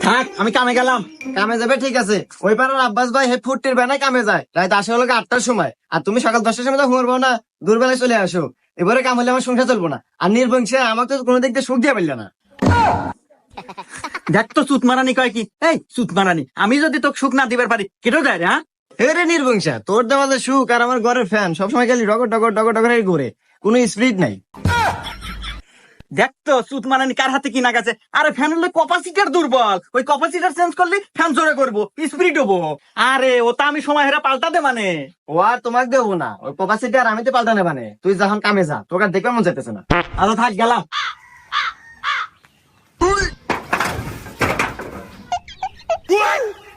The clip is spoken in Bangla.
থাক, আমি কামে গেলাম। কামে যাবে ঠিক আছে, ওই পাড়ার আব্বাস ভাই হেড ফুটের বেনায় কামে যায় রাত আসে হলো 8টার সময়, আর তুমি সকাল 10টার সময় তো ঘুমাবো না, দুর্বেলায় চলে আসো। এবারে কাম হলে আমার সংসার চলবো না, আর নির্বংশে আমাকে তো কোনো দিক দিয়ে সুখ দিয়ে পারলে না। দেখ তো সুত মারানি কয় কি, এই সুত মারানি, আমি যদি তোকে সুখ না দিবার পারি কেটে যায় রে? হ্যাঁ, রে নির্বংশা, তোর দেওয়া যে সুখ আর আমার ঘরের ফ্যান সবসময় খালি ডগর ডগর ডগর ডগর ঘুরে, কোনো স্পিড নাই। দেখ তো সুত মারানি কার হাতে কিনা গেছে। আরে ফ্যান হলে ক্যাপাসিটার দুর্বল, ওই ক্যাপাসিটার চেঞ্জ করলে ফ্যান জোরে করবো, স্পিড হবো। আরে ও তো আমি সময় হেরা পাল্টাতে মানে। ও আর তোমাকে দেবো না, ওই কপাসিটি আর আমি তো পাল্টানে মানে, তুই যখন কামে যা, তোকে আর দেখবে মন চাইতেছে না। আচ্ছা থাক, গেলাম। What?